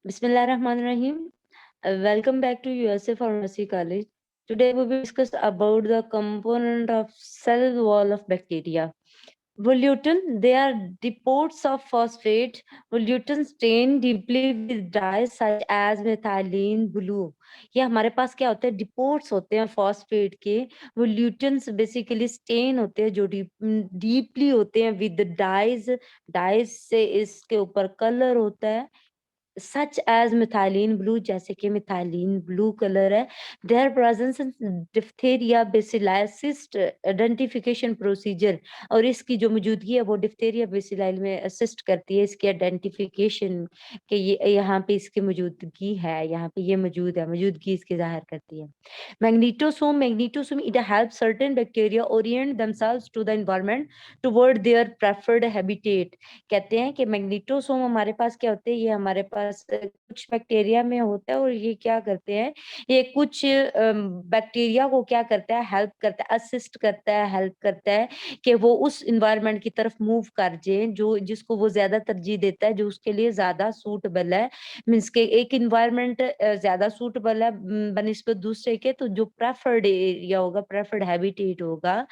Bismillahirrahmanirrahim. Welcome back to USA Pharmacy College. Today we will discuss about the component of cell wall of bacteria. Volutin, they are depots of phosphate. Volutin stain deeply with dyes such as methylene blue. ये हमारे पास क्या होते हैं? डिपोट्स होते हैं phosphate के. वोल्यूटन्स basically stand होते हैं जो डीपली होते हैं विद डाइज. डाइज से इसके ऊपर कलर होता है सच एज मिथाइलिन ब्लू, जैसे कि मिथाइलिन ब्लू कलर है. Their presence in diphtheria bacillus identification procedure. और इसकी जो मौजूदगी है वो डिप्थेरिया बेसिलाई में असिस्ट करती है इसकी आइडेंटिफिकेशन कि ये यहाँ पे इसकी मौजूदगी है, यहाँ पे ये मौजूद है, मौजूदगी इसकी जाहिर करती है. Magnetosome it help certain bacteria orient themselves to the environment toward their preferred habitat. कहते हैं कि मैग्नीटोसोम हमारे पास क्या होते हैं, ये हमारे पास कुछ बैक्टीरिया में होता है और ये क्या करते हैं, ये कुछ बैक्टीरिया को क्या करता है, हेल्प करता है, असिस्ट करता है, हेल्प करता है कि वो उस इन्वायरमेंट की तरफ मूव कर जाए जो जिसको वो ज्यादा तरजीह देता है, जो उसके लिए ज्यादा सूटेबल है. मीन्स के एक इन्वायरमेंट ज्यादा सूटेबल है बनिस्बत दूसरे के, तो जो प्रेफर्ड एरिया होगा, प्रेफर्ड हैबिटेट होगा,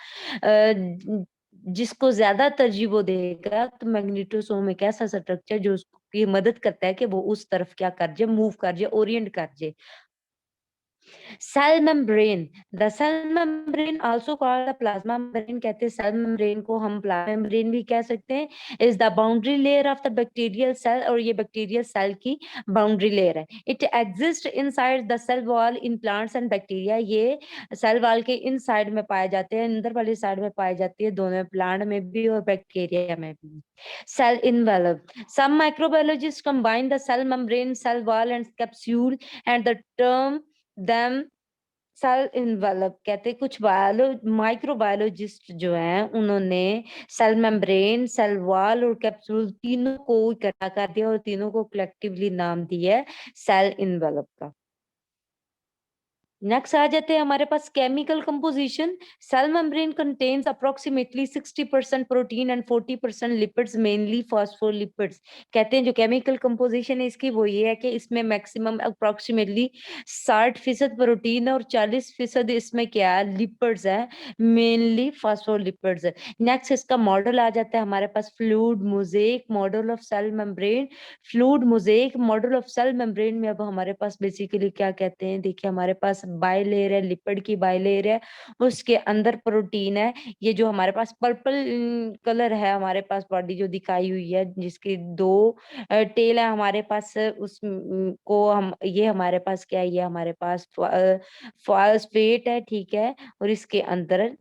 जिसको ज्यादा तरजीह वो देगा, तो मैग्नीटोसोम एक ऐसा स्ट्रक्चर जो उसकी मदद करता है कि वो उस तरफ क्या कर जाए, मूव कर जाए, ओरिएंट कर जाए. Cell membrane, the cell membrane also called the plasma membrane. कहते हैं सेल मेम्ब्रेन को हम प्लाज्मा मेम्ब्रेन भी कह सकते हैं. Is the boundary layer of the bacterial cell, और ये बैक्टीरियल सेल की बाउंड्री लेयर है. It exist inside the cell wall in plants and bacteria. ये सेल वॉल के इन साइड में पाए जाते हैं, अंदर वाली साइड में पाई जाती है, दोनों प्लांट में भी और बैक्टीरिया में भी. Cell envelope. Some microbiologists combine the cell membrane, cell wall, and capsule, and the term them cell envelope. कहते हैं कुछ माइक्रोबायोलॉजिस्ट जो हैं उन्होंने सेल मेम्ब्रेन, सेल वॉल और कैप्सूल तीनों को इकट्ठा कर दिया और तीनों को कलेक्टिवली नाम दिया है सेल इन्वेलप का. नेक्स्ट आ जाते हैं हमारे पास chemical composition. Cell membrane contains approximately 60% protein and 40% lipids, mainly phospholipids. कहते हैं जो केमिकल कंपोजिशन है इसकी वो ये है कि इसमें मैक्सिमम अप्रोक्सीमेटली 60% प्रोटीन है और 40% इसमें क्या है, लिपिड्स है, मेनली फॉस्फोलिपिड्स है. नेक्स्ट इसका मॉडल आ जाता है हमारे पास fluid mosaic model of cell membrane. Fluid mosaic model of cell membrane में अब हमारे पास बेसिकली क्या कहते हैं, देखिए हमारे पास बाइलेयर है, लिपिड की बाइलेयर है, उसके अंदर प्रोटीन है. ये जो हमारे पास पर्पल कलर है, हमारे पास बॉडी जो दिखाई हुई है जिसकी दो टेल है हमारे पास, उस को हम ये हमारे पास क्या है, ये हमारे पास फॉस्फेट है, ठीक है. और इसके अंदर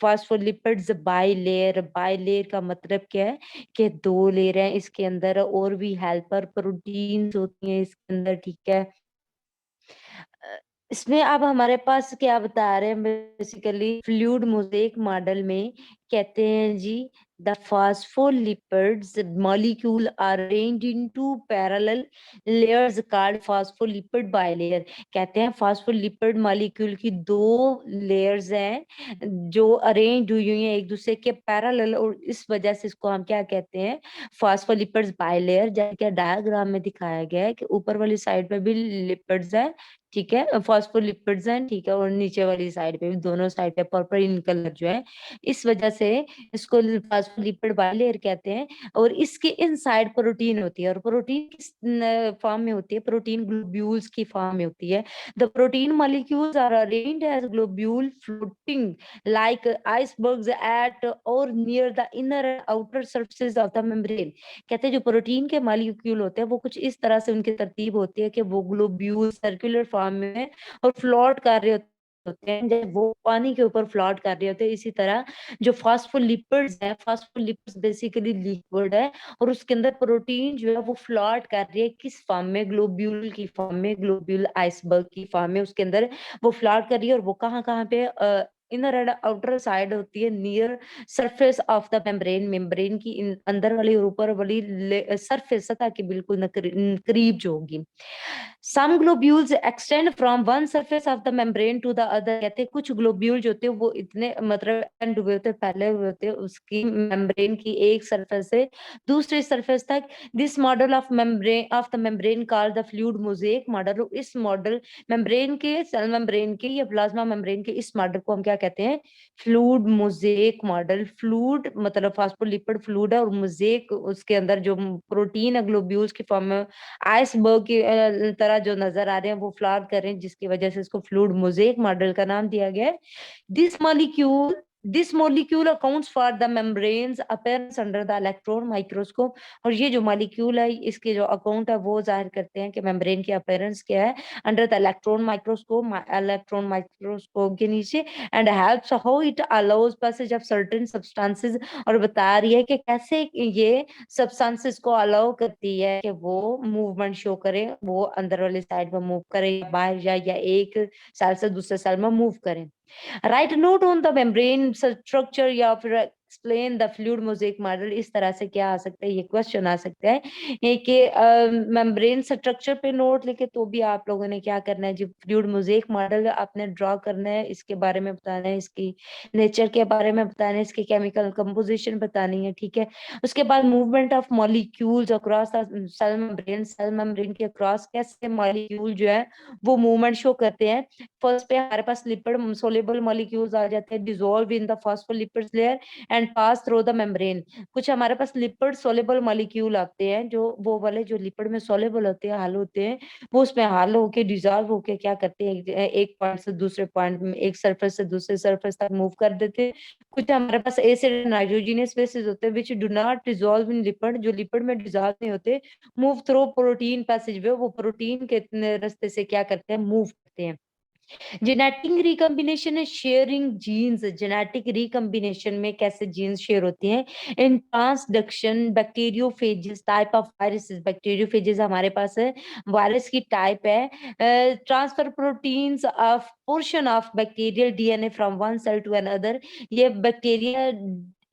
फॉस्फोलिपिड्स बाइलेयर. बाइलेयर का मतलब क्या है कि दो लेयर हैं इसके अंदर, और भी हेल्पर प्रोटीन्स होती हैं इसके अंदर, ठीक है. अ, इसमें अब हमारे पास क्या बता रहे हैं बेसिकली फ्लूइड मोज़ेक मॉडल में, कहते हैं जी the phospholipids molecule are arranged into parallel layers called phospholipid bilayer. कहते हैं फॉस्फोलिपिड मॉलिक्यूल की दो लेयर्स हैं जो अरेंज हुई हुई हैं एक दूसरे के पैरेलल, और इस वजह से इसको हम क्या कहते हैं, फॉस्फोलिपिड्स बाइलेयर. जैसे कि डायग्राम में दिखाया गया है कि ऊपर वाली साइड पे भी लिपिड्स है, ठीक है, फॉस्फोलिपिड्स हैं, ठीक है, और नीचे वाली साइड पे भी, दोनों साइड पे पर्पल इन कलर जो है, इस वजह से इसको फॉस्फोलिपिड बाइलेयर कहते हैं. और इसके इनसाइड प्रोटीन होती है, और प्रोटीन किस फॉर्म में होती है, प्रोटीन ग्लोब्यूल्स की फॉर्म में होती है. The protein molecules are arranged as globule floating like icebergs at और near the inner outer surface of the membrane. कहते हैं जो प्रोटीन के मॉलिक्यूल होते हैं वो कुछ इस तरह से उनकी तरतीब होती है कि वो ग्लोब्यूल सर्कुलर फॉर्म में और फ्लोट कर रहे होते हैं, जब वो पानी के ऊपर फ्लोट कर रहे होते हैं. इसी तरह जो फॉस्फोलिपिड्स है, फॉस्फोलिपिड्स बेसिकली लिक्विड है, और उसके अंदर प्रोटीन जो है वो फ्लोट कर रही है किस फॉर्म में, ग्लोब्यूल की फॉर्म में, ग्लोब्यूल आइसबर्ग की फॉर्म में उसके अंदर वो फ्लोट कर रही है. और वो कहाँ कहाँ पे इनर एंड आउटर साइड होती है near surface of the membrane, membrane की अंदर वाली और ऊपर वाली सरफेस सतह के बिल्कुल करीब जो होगी। Some globules extend from one surface of the membrane to the other, कहते हैं कुछ ग्लोब्यूल जो होते हैं वो इतने मतलब एंड हुए होते हैं, फैले हुए होते हैं उसकी मेम्ब्रेन की एक सरफेस से दूसरे सरफेस तक। This model of the membrane called the fluid mosaic model. इस मॉडल मेम्ब्रेन के, सेल मेम्ब्रेन के या प्लाज्मा मेम्ब्रेन के इस मॉडल को हम क्या कहते हैं? Fluid mosaic model. फ्लूइड मतलब फॉस्फोलिपिड फ्लूइड है और मोज़ेक उसके अंदर जो प्रोटीन है ग्लोब्यूल्स की फॉर्म में आइसबर्ग की तरह जो नजर आ रहे हैं वो फ्लॉट कर रहे हैं, जिसकी वजह से इसको फ्लूइड मोज़ेक मॉडल का नाम दिया गया है। This molecule this molecule accounts for the membranes appearance under the electron microscope. और ये जो मॉलिक्यूल है इसके जो अकाउंट है वो जाहिर करते हैं कि मेम्ब्रेन की अपीयरेंस क्या है अंडर द इलेक्ट्रॉन माइक्रोस्कोप के नीचे। And helps how it allows passage of certain substances, और बता रही है कि कैसे ये सब्सटेंसेस को अलाउ करती है कि वो मूवमेंट शो करें, वो अंदर वाली साइड में मूव करें या बाहर जाए या एक सेल से दूसरे सेल में मूव करें। Right note on the membrane structure या फिर explain the fluid mosaic model. इस तरह से क्या आ सकता है, ये क्वेश्चन आ सकता है कि मेम्ब्रेन स्ट्रक्चर पे नोट लेके तो भी आप लोगों ने क्या करना है जी, फ्लूइड मोज़ेक मॉडल आपने ड्रॉ करना है, इसके बारे में बताना है, इसकी नेचर के बारे में बताना है, इसकी केमिकल कंपोजिशन बतानी है, ठीक है। उसके बाद movement of molecules across the cell membrane के अक्रॉस कैसे मॉलिक्यूल जो है वो मूवमेंट शो करते हैं। फर्स्ट पे हमारे पास लिपिड सोल्यूबल मॉलिक्यूल्स आ जाते हैं, dissolve in the phospholipids layer and pass through the membrane. कुछ हमारे पास लिपिड सोल्यूबल मॉलिक्यूल आते हैं, जो वो वाले जो लिपिड में सोल्यूबल होते हैं, हल होते हैं, वो उसमें हल होके डिसॉल्व होके क्या करते हैं, एक पॉइंट से दूसरे पॉइंट में, एक सरफेस से दूसरे सरफेस तक मूव कर देते हैं। कुछ हमारे पास एसिड नाइट्रोजनस बेसिस होते हैं which do not dissolve in lipid, जो लिपिड में डिसॉल्व नहीं होते, मूव थ्रू प्रोटीन पैसेज वे, वो प्रोटीन के रास्ते से क्या करते हैं, मूव करते हैं। जेनेटिक रिकॉम्बिनेशन है शेयरिंग जीन्स। जेनेटिक रिकॉम्बिनेशन में कैसे जीन्स शेयर होती हैं? In transduction bacteriophages type of viruses, bacteriophages हमारे पास है, वायरस की टाइप है। Transfer proteins of portion of bacterial DNA from one cell to another. ये बैक्टीरिया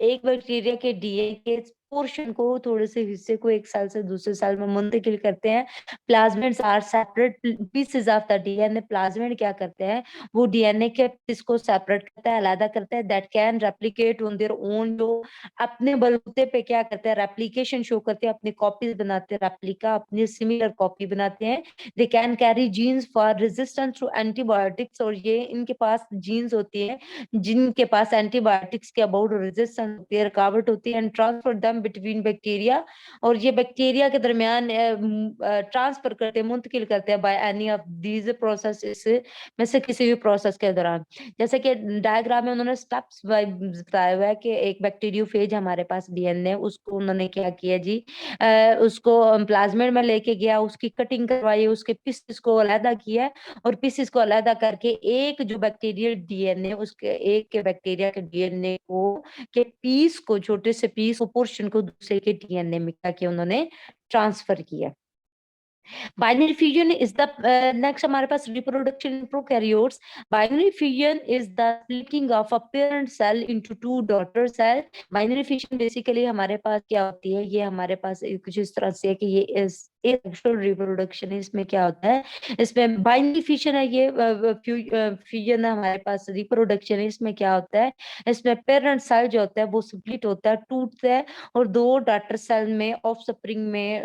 एक बैक्टीरिया के डीएनए के पोर्शन को, थोड़े से हिस्से को एक सेल से दूसरे सेल में मुंतकिल करते हैं। Plasmids are separate pieces of the DNA. Plasmid क्या करते हैं, वो डीएनए के पीस को सेपरेट करता है, अलग करता है, that can replicate on their own, जो अपने बलबूते पे क्या करते हैं, रेप्लिकेशन शो करते हैं, अपनी कॉपीज बनाते हैं, रेप्लिका अपनी सिमिलर कॉपी बनाते हैं। They can carry genes for resistance to antibiotics, और ये इनके पास जीन्स होती है जिनके पास एंटीबायोटिक्स के अबाउट रेजिस्टेंस होती है, रुकावट होती है, and transfer them between bacteria, और ये बैक्टीरिया के दरमियान ट्रांसफर करते हैं, मुंतकिल करते हैं by any of these process में से किसी भी प्रोसेस के दौरान। जैसे कि डायग्राम में उन्होंने स्टेप्स बताया हुआ है कि एक बैक्टीरियोफेज हमारे पास डीएनए, उसको उन्होंने क्या किया जी, उसको प्लाज्मिड में लेके गया, उसकी कटिंग करवाई, उसके पीसेस को अलहदा किया, और पीसेस को अलहदा करके एक जो बैक्टीरियल डीएनए, उसके एक के बैक्टीरिया के डीएनए को के पीस को, छोटे से पीस को, पोर्शन को दूसरे के डीएनए में क्या किया, उन्होंने ट्रांसफर किया। Binary fusion is the next हमारे पास reproduction in prokaryotes. Binary fusion is the splitting of a parent cell into two daughter cell. Binary fusion basically हमारे पास क्या होती है, ये हमारे पास कुछ इस तरह से है कि ये इस सेक्सुअल रिप्रोडक्शन है। इसमें क्या होता है, इसमें बाइनरी फ्यूजन है, ये फ्यूजन है हमारे पास, रिप्रोडक्शन है, इसमें क्या होता है, इसमें पेरेंट सेल जो होता है वो स्प्लिट होता है, टूटता है, और दो डॉटर सेल में ऑफस्प्रिंग में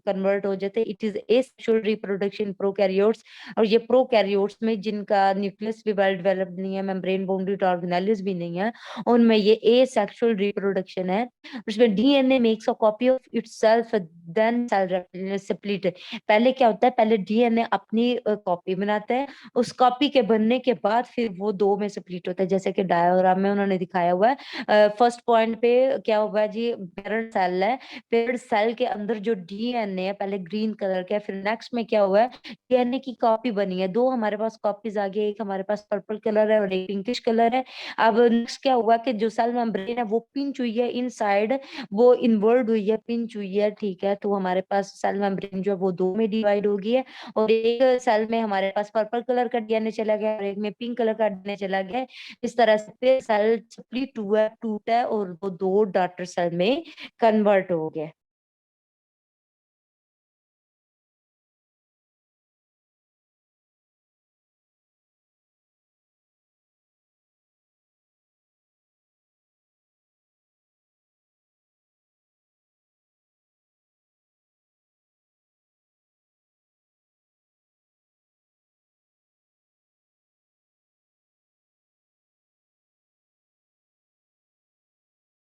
कन्वर्ट हो जाते हैं। It is asexual reproduction prokaryotes. और ये प्रोकैरियोट्स में जिनका न्यूक्लियस भी वेल डेवलप्ड नहीं है, मेम्ब्रेन बाउंडेड ऑर्गेनेल्स भी नहीं है, उनमें ये एसेक्सुअल रिप्रोडक्शन है। उसमें DNA makes a copy of itself then cell split. पहले क्या होता है, पहले डीएनए अपनी कॉपी बनाता है, उस कॉपी के बनने के बाद फिर वो दो में स्प्लिट होता है, जैसे कि डायग्राम में उन्होंने दिखाया हुआ है। फर्स्ट पॉइंट पे क्या हुआ है जी, पेरेंट सेल है, पेरेंट सेल के अंदर जो डीएनए है पहले ग्रीन कलर का है, फिर नेक्स्ट में क्या हुआ है, डीएनए की कॉपी बनी है, दो हमारे पास कॉपीज आ गई, एक हमारे पास पर्पल कलर है और एक पिंकिश कलर है। अब नेक्स्ट क्या हुआ कि जो सेल मेम्ब्रेन है वो पिंच हुई है इनसाइड, वो इनवर्ड हुई है, पिंच हुई है, ठीक है, तो हमारे पास सेल मेम्ब्रेन जो है वो 2 में डिवाइड हो गई है और एक सेल में हमारे पास पर्पल कलर का डीएनए चला गया है और एक में पिंक कलर का डीएनए चला गया है। इस तरह से फिर सेल स्प्लिट हुआ, टूटा है और वो 2 डॉटर सेल में कन्वर्ट हो गया।